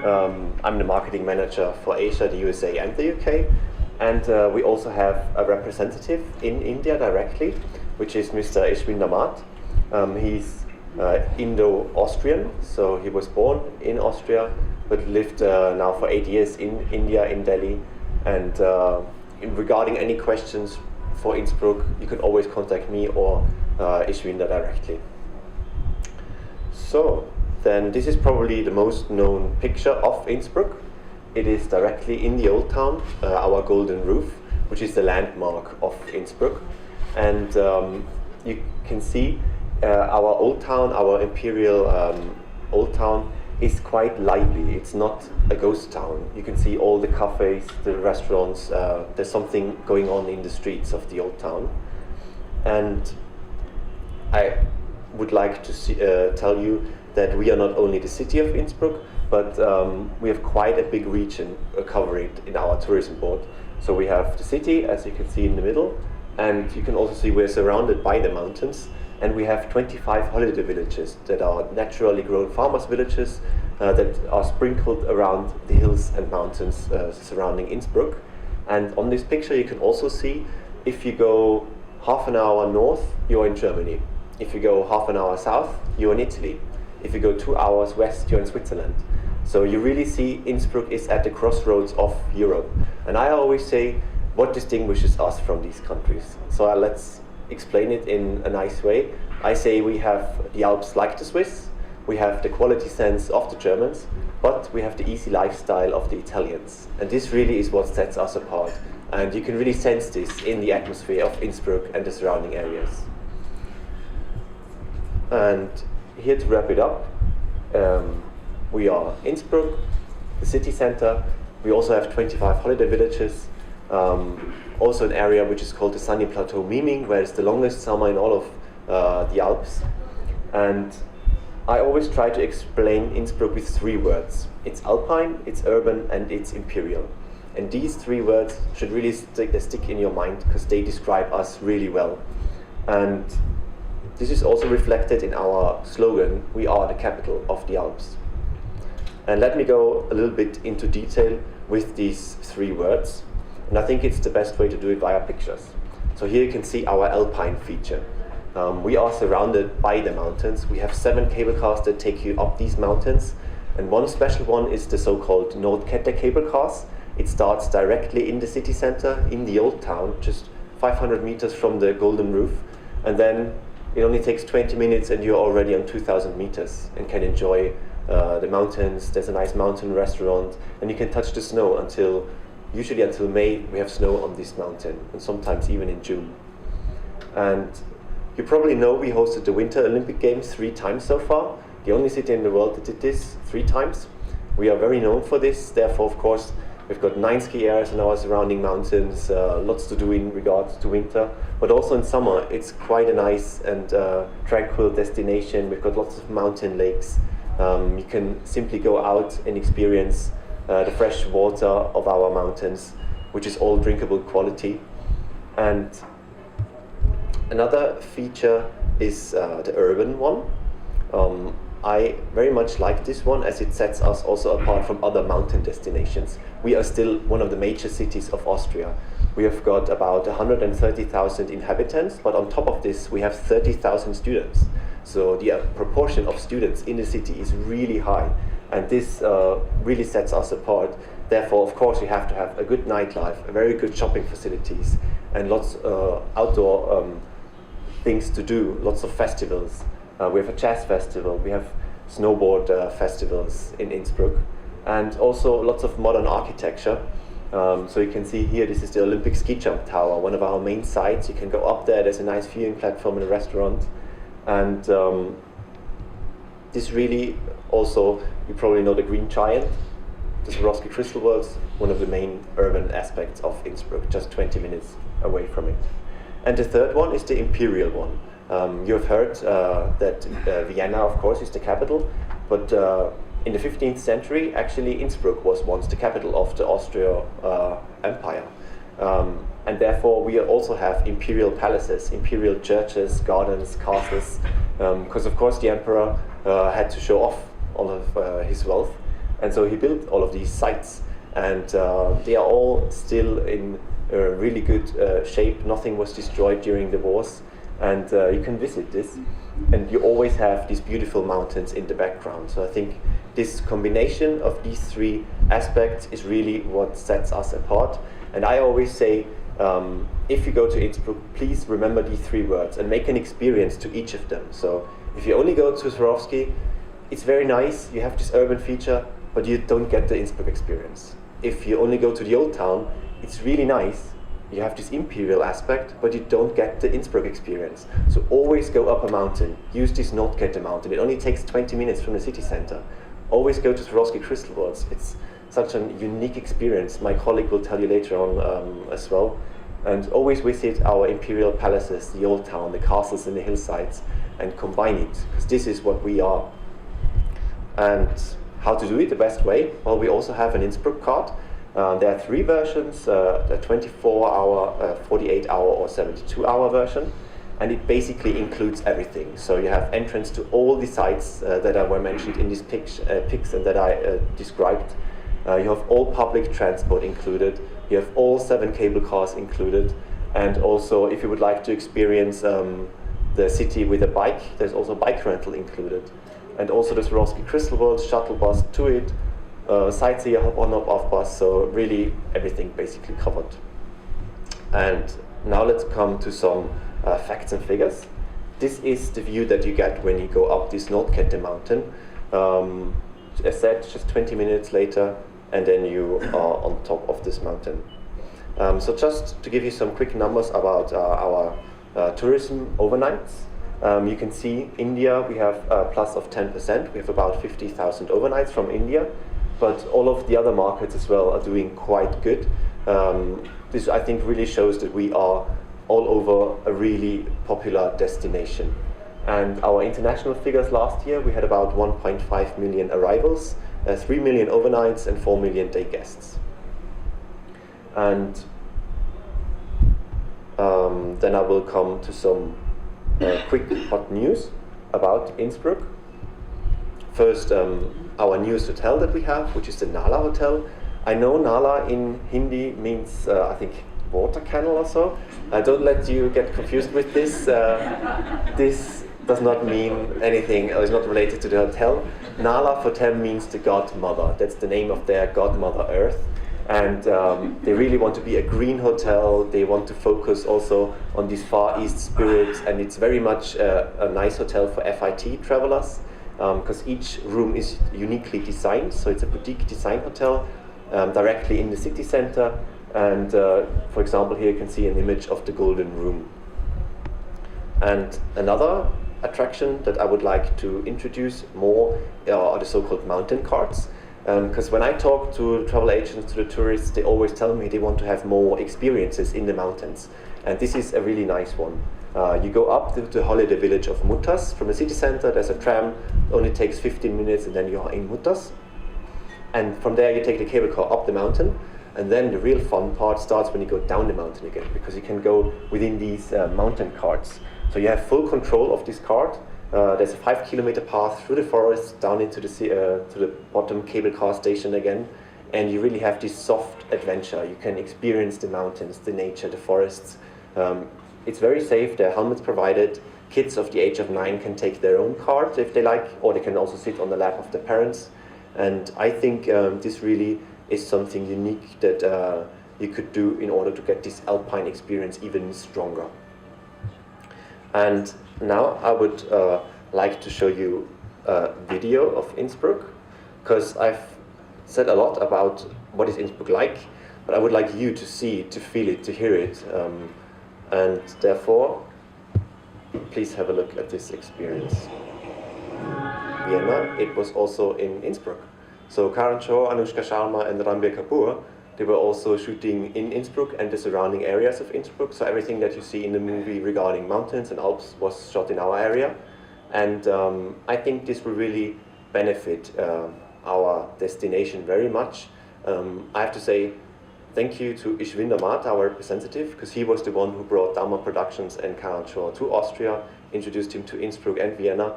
I'm the marketing manager for Asia, the USA, and the UK. And we also have a representative in India directly, which is Mr. Ishwinder Mat. He's Indo-Austrian, so he was born in Austria, but lived now for 8 years in India, in Delhi. And regarding any questions for Innsbruck, you can always contact me or Ishwinder directly. So, then this is probably the most known picture of Innsbruck. It is directly in the old town, our golden roof, which is the landmark of Innsbruck. And you can see our old town, our imperial old town, is quite lively. It's not a ghost town. You can see all the cafes, the restaurants. There's something going on in the streets of the old town. And I would like to tell you that we are not only the city of Innsbruck, but we have quite a big region covered in our tourism board. So we have the city, as you can see in the middle, and you can also see we're surrounded by the mountains, and we have 25 holiday villages that are naturally grown farmers' villages that are sprinkled around the hills and mountains surrounding Innsbruck. And on this picture you can also see, if you go half an hour north, you're in Germany. If you go half an hour south, you're in Italy. If you go 2 hours west, you're in Switzerland. So you really see Innsbruck is at the crossroads of Europe. And I always say, what distinguishes us from these countries? So let's explain it in a nice way. I say we have the Alps like the Swiss, we have the quality sense of the Germans, but we have the easy lifestyle of the Italians. And this really is what sets us apart. And you can really sense this in the atmosphere of Innsbruck and the surrounding areas. And here to wrap it up, we are Innsbruck, the city center. We also have 25 holiday villages. Also an area which is called the Sunny Plateau Miming, where it's the longest summer in all of the Alps. And I always try to explain Innsbruck with 3 words. It's alpine, it's urban, and it's imperial. And these 3 words should really stick in your mind, because they describe us really well. And this is also reflected in our slogan, we are the capital of the Alps. And let me go a little bit into detail with these 3 words. And I think it's the best way to do it via pictures. So here you can see our alpine feature. We are surrounded by the mountains. We have 7 cable cars that take you up these mountains. And one special one is the so-called Nordkette cable cars. It starts directly in the city center, in the old town, just 500 meters from the golden roof. And then it only takes 20 minutes and you're already on 2,000 meters and can enjoy the mountains. There's a nice mountain restaurant, and you can touch the snow usually until May. We have snow on this mountain, and sometimes even in June. And you probably know we hosted the Winter Olympic Games 3 times so far. The only city in the world that did this 3 times. We are very known for this. Therefore, of course, we've got 9 ski areas in our surrounding mountains, lots to do in regards to winter. But also in summer, it's quite a nice and tranquil destination. We've got lots of mountain lakes. You can simply go out and experience the fresh water of our mountains, which is all drinkable quality. And another feature is the urban one. I very much like this one, as it sets us also apart from other mountain destinations. We are still one of the major cities of Austria. We have got about 130,000 inhabitants, but on top of this we have 30,000 students. So the proportion of students in the city is really high, and this really sets us apart. Therefore, of course, we have to have a good nightlife, a very good shopping facilities, and lots outdoor things to do, lots of festivals. We have a jazz festival, we have snowboard festivals in Innsbruck, and also lots of modern architecture. So you can see here, this is the Olympic ski jump tower, one of our main sites. You can go up there, there's a nice viewing platform and a restaurant. And this really also, you probably know the Green Giant, the Swarovski Crystal Works, one of the main urban aspects of Innsbruck, just 20 minutes away from it. And the third one is the imperial one. You have heard that Vienna, of course, is the capital, but in the 15th century, actually, Innsbruck was once the capital of the Austria Empire. And therefore, we also have imperial palaces, imperial churches, gardens, castles, because, of course, the emperor had to show off all of his wealth. And so he built all of these sites, and they are all still in really good shape. Nothing was destroyed during the wars, and you can visit this, and you always have these beautiful mountains in the background. So I think this combination of these three aspects is really what sets us apart. And I always say, if you go to Innsbruck, please remember these three words and make an experience to each of them. So if you only go to Swarovski, it's very nice, you have this urban feature, but you don't get the Innsbruck experience. If you only go to the old town, it's really nice, you have this imperial aspect, but you don't get the Innsbruck experience. So always go up a mountain, use this Nordkette mountain. It only takes 20 minutes from the city center. Always go to Swarovski Crystal Worlds. It's such a unique experience. My colleague will tell you later on as well. And always visit our imperial palaces, the old town, the castles in the hillsides, and combine it, because this is what we are. And how to do it the best way? Well, we also have an Innsbruck card. There are three versions, the 24-hour, 48-hour, or 72-hour version. And it basically includes everything. So you have entrance to all the sites that were mentioned in these pics and that I described. You have all public transport included. You have all 7 cable cars included. And also, if you would like to experience the city with a bike, there's also bike rental included. And also the Swarovski Crystal World shuttle bus to it, sightseer hop on hop off bus, so really everything basically covered. And now let's come to some facts and figures. This is the view that you get when you go up this Nordkette mountain. As said, just 20 minutes later, and then you are on top of this mountain. So just to give you some quick numbers about our tourism overnights. You can see India, we have a plus of 10%. We have about 50,000 overnights from India, but all of the other markets as well are doing quite good. This, I think, really shows that we are all over a really popular destination. And our international figures last year, we had about 1.5 million arrivals, 3 million overnights, and 4 million day guests. And then I will come to some quick hot news about Innsbruck. First, our newest hotel that we have, which is the Nala Hotel. I know Nala in Hindi means, I think, water canal or so. Don't let you get confused with this. This does not mean anything, or is not related to the hotel. Nala for them means the godmother. That's the name of their godmother Earth. And they really want to be a green hotel. They want to focus also on these Far East spirits, and it's very much a nice hotel for FIT travelers, because each room is uniquely designed. So it's a boutique design hotel directly in the city center. And for example, here you can see an image of the Golden Room. And another attraction that I would like to introduce more are the so-called mountain carts. Because when I talk to travel agents, to the tourists, they always tell me they want to have more experiences in the mountains. And this is a really nice one. You go up to the holiday village of Muttas from the city center. There's a tram, it only takes 15 minutes, and then you are in Muttas. And from there you take the cable car up the mountain. And then the real fun part starts when you go down the mountain again, because you can go within these mountain carts. So you have full control of this cart. There's a 5-kilometer path through the forest down into the to the bottom cable car station again, and you really have this soft adventure. You can experience the mountains, the nature, the forests. It's very safe. There are helmets provided. Kids of the age of 9 can take their own cart if they like, or they can also sit on the lap of their parents. And I think this really is something unique that you could do in order to get this alpine experience even stronger. And now I would like to show you a video of Innsbruck, because I've said a lot about what is Innsbruck like, but I would like you to see it, to feel it, to hear it, and therefore, please have a look at this experience. Vienna, it was also in Innsbruck. So Karan Johr, Anushka Sharma, and Ranbir Kapoor, they were also shooting in Innsbruck and the surrounding areas of Innsbruck. So everything that you see in the movie regarding mountains and Alps was shot in our area. And I think this will really benefit our destination very much. I have to say thank you to Ishwinder Math, our representative, because he was the one who brought Dharma Productions and Karan Johr to Austria, introduced him to Innsbruck and Vienna.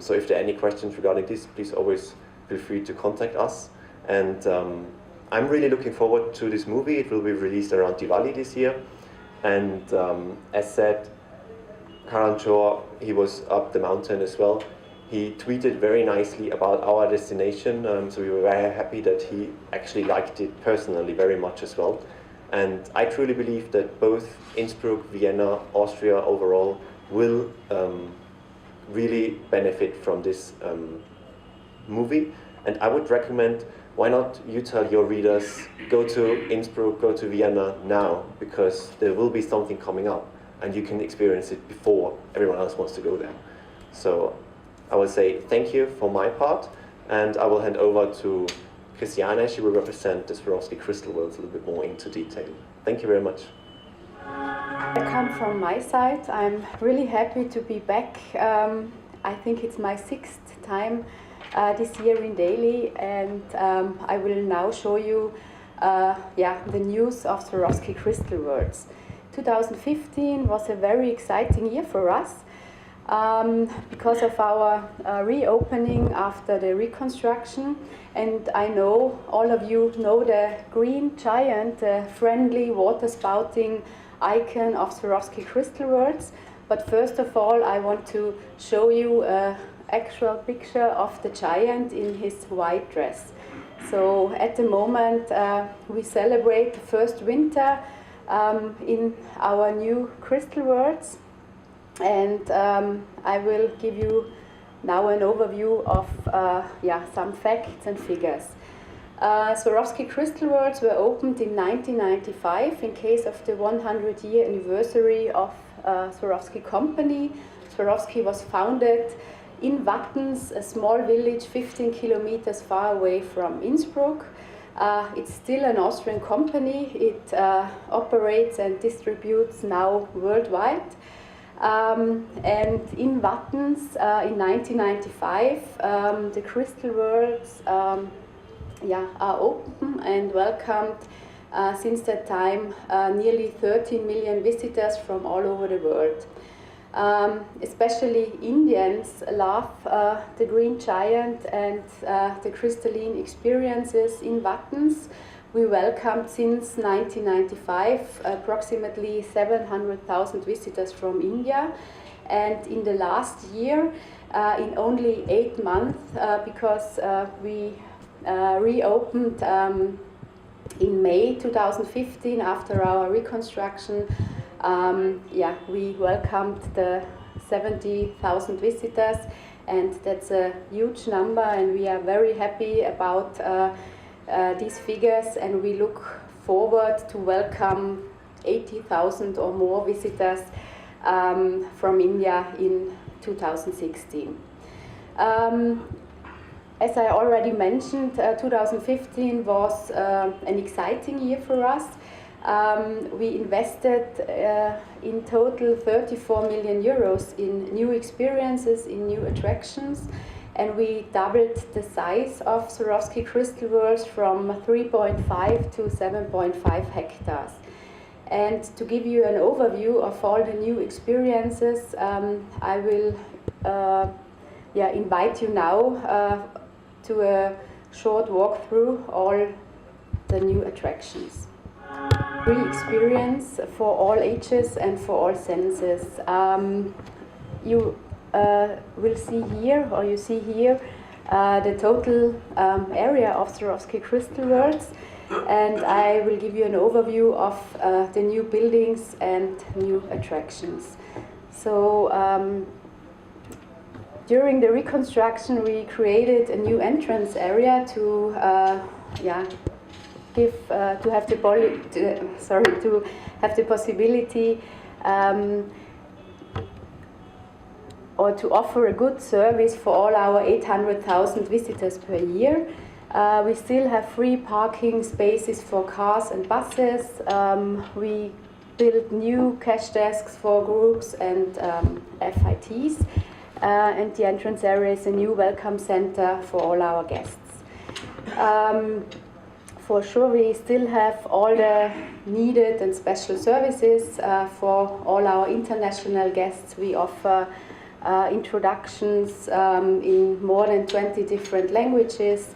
So if there are any questions regarding this, please always feel free to contact us. And I'm really looking forward to this movie. It will be released around Diwali this year. And as said, Karan Jor, he was up the mountain as well. He tweeted very nicely about our destination, so we were very happy that he actually liked it personally very much as well. And I truly believe that both Innsbruck, Vienna, Austria overall will really benefit from this movie. And I would recommend, why not you tell your readers, go to Innsbruck, go to Vienna now, because there will be something coming up and you can experience it before everyone else wants to go there. So I will say thank you for my part, and I will hand over to Christiane. She will represent the Swarovski Crystal Worlds a little bit more into detail. Thank you very much. Welcome from my side. I'm really happy to be back. I think it's my 6th time this year in Delhi, and I will now show you the news of Swarovski Crystal Worlds. 2015 was a very exciting year for us because of our reopening after the reconstruction. And I know all of you know the green giant, the friendly water spouting icon of Swarovski Crystal Worlds. But first of all, I want to show you an actual picture of the giant in his white dress. So at the moment we celebrate the first winter in our new Crystal Worlds, and I will give you now an overview of some facts and figures. Swarovski Crystal Worlds were opened in 1995 in case of the 100-year anniversary of Swarovski company. Swarovski was founded in Wattens, a small village 15 kilometers far away from Innsbruck. It's still an Austrian company. It operates and distributes now worldwide. And in Wattens, in 1995, the Crystal Worlds are open and welcomed since that time nearly 13 million visitors from all over the world. Especially Indians love the green giant and the crystalline experiences in Wattens. We welcomed since 1995 approximately 700,000 visitors from India, and in the last year, in only 8 months, because we reopened in May 2015 after our reconstruction, we welcomed the 70,000 visitors, and that's a huge number, and we are very happy about these figures, and we look forward to welcome 80,000 or more visitors from India in 2016. As I already mentioned, 2015 was an exciting year for us. We invested in total 34 million euros in new experiences, in new attractions, and we doubled the size of Swarovski Crystal Worlds from 3.5 to 7.5 hectares. And to give you an overview of all the new experiences, I will invite you now to a short walk through all the new attractions. Free experience for all ages and for all senses. You will see here, or you see here, the total area of Swarovski Crystal Worlds, and I will give you an overview of the new buildings and new attractions. So during the reconstruction, we created a new entrance area to have the possibility or to offer a good service for all our 800,000 visitors per year. We still have free parking spaces for cars and buses. We built new cash desks for groups and FITs. And the entrance area is a new welcome center for all our guests. For sure, we still have all the needed and special services for all our international guests. We offer introductions in more than 20 different languages.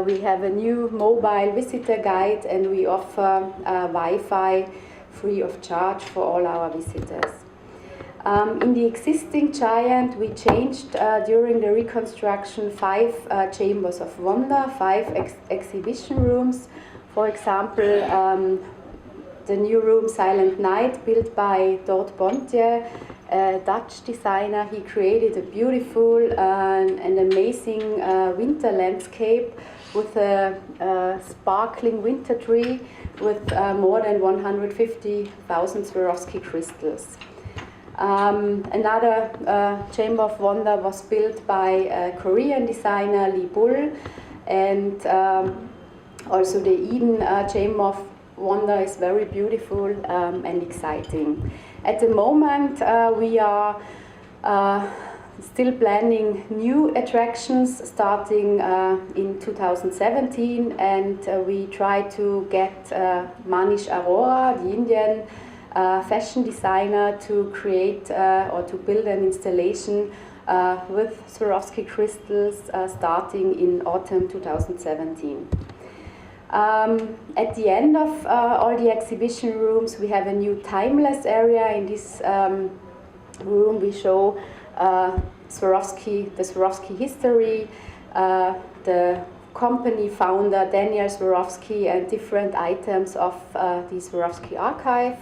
We have a new mobile visitor guide, and we offer Wi-Fi free of charge for all our visitors. In the existing Giant, we changed during the reconstruction 5 chambers of wonder, 5 exhibition rooms. For example, the new room Silent Night, built by Dort Bontier, a Dutch designer. He created a beautiful and amazing winter landscape with a sparkling winter tree with more than 150,000 Swarovski crystals. Another Chamber of Wonder was built by a Korean designer, Lee Bull, and also the Eden Chamber of Wonder is very beautiful and exciting. At the moment, we are still planning new attractions starting in 2017, and we try to get Manish Arora, the Indian fashion designer, to create or to build an installation with Swarovski crystals starting in autumn 2017. At the end of all the exhibition rooms, we have a new timeless area. In this room, we show the Swarovski history, the company founder Daniel Swarovski, and different items of the Swarovski archive.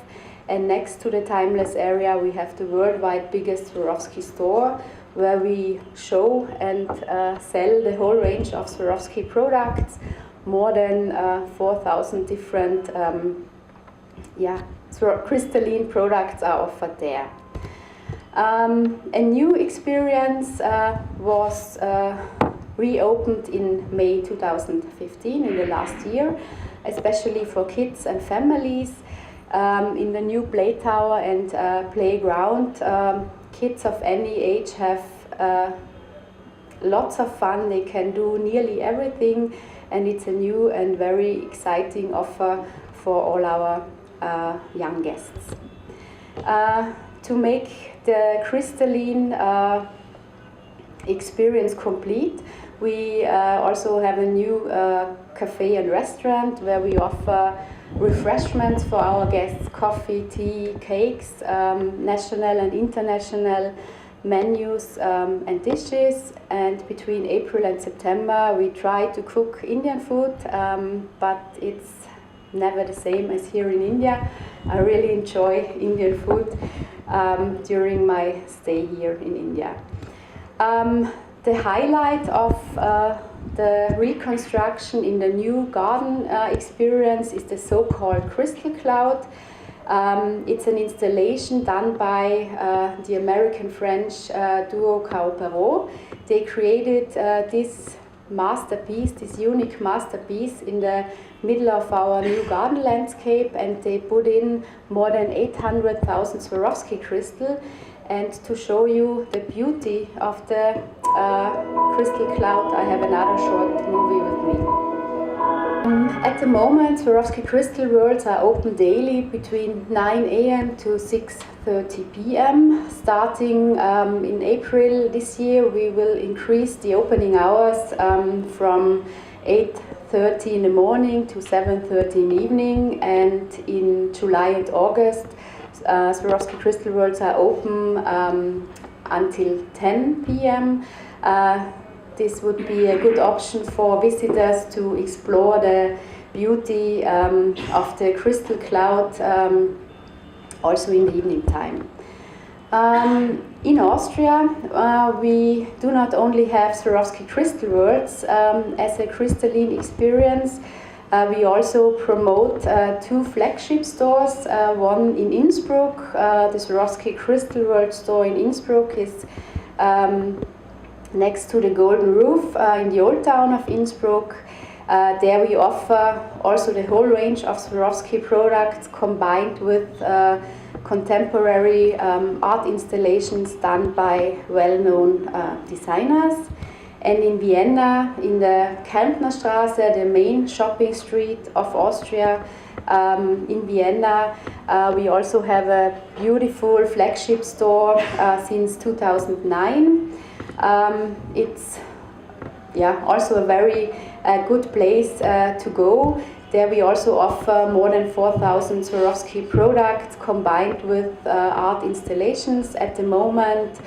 And next to the timeless area, we have the worldwide biggest Swarovski store, where we show and sell the whole range of Swarovski products. More than 4,000 different crystalline products are offered there. A new experience was reopened in May 2015, in the last year, especially for kids and families. In the new play tower and playground, kids of any age have lots of fun. They can do nearly everything, and it's a new and very exciting offer for all our young guests. To make the crystalline experience complete, we also have a new cafe and restaurant where we offer refreshments for our guests: coffee, tea, cakes, national and international menus and dishes. And between April and September, we try to cook Indian food, but it's never the same as here in India. I really enjoy Indian food during my stay here in India. The highlight of the reconstruction in the new garden experience is the so-called Crystal Cloud. It's an installation done by the American-French duo Cao. They created this masterpiece, this unique masterpiece, in the middle of our new garden landscape, and they put in more than 800,000 Swarovski crystal. And to show you the beauty of the Crystal Cloud, I have another short movie with me. At the moment, Swarovski Crystal Worlds are open daily between 9 a.m. to 6:30 p.m. Starting in April this year, we will increase the opening hours from 8:30 in the morning to 7:30 in the evening, and in July and August, Swarovski Crystal Worlds are open until 10 p.m. This would be a good option for visitors to explore the beauty of the Crystal Cloud also in the evening time. In Austria, we do not only have Swarovski Crystal Worlds as a crystalline experience. We also promote 2 flagship stores, one in Innsbruck. The Swarovski Crystal World store in Innsbruck is next to the Golden Roof in the old town of Innsbruck. There we offer also the whole range of Swarovski products combined with contemporary art installations done by well-known designers. And in Vienna, in the Kärntnerstraße, the main shopping street of Austria, in Vienna. We also have a beautiful flagship store since 2009. It's also a very good place to go. There we also offer more than 4,000 Swarovski products combined with art installations at the moment.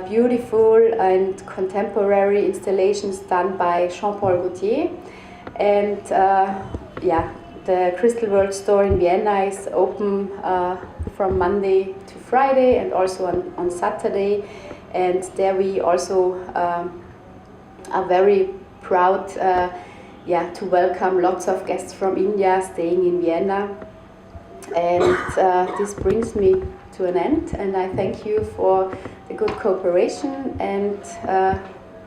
Beautiful and contemporary installations done by Jean-Paul Gaultier. And the Crystal World store in Vienna is open from Monday to Friday and also on Saturday. And there we also are very proud to welcome lots of guests from India staying in Vienna. And this brings me to an end, and I thank you for the good cooperation, and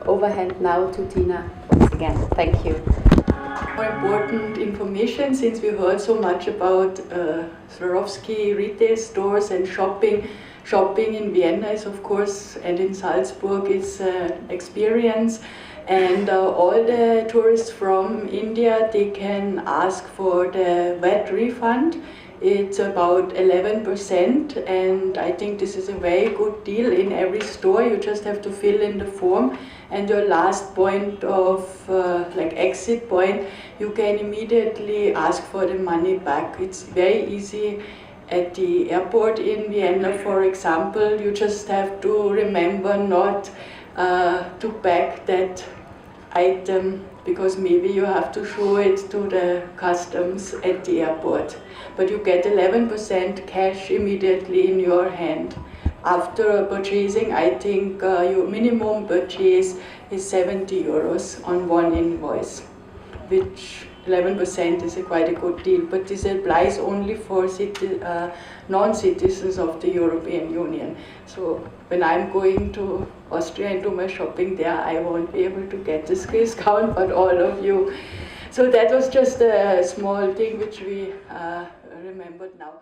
overhand now to Tina once again. Thank you. More important information, since we heard so much about Swarovski retail stores and shopping. Shopping in Vienna is, of course, and in Salzburg is an experience. And all the tourists from India, they can ask for the VAT refund. It's about 11%, and I think this is a very good deal in every store. You just have to fill in the form, and your last point of exit point, you can immediately ask for the money back. It's very easy. At the airport in Vienna, for example, you just have to remember not to pack that item, because maybe you have to show it to the customs at the airport. But you get 11% cash immediately in your hand. After purchasing, I think your minimum purchase is 70 euros on one invoice, which 11% is quite a good deal, but this applies only for non-citizens of the European Union. So when I'm going to Austria and do my shopping there, I won't be able to get this discount, but all of you. So that was just a small thing which we remembered now.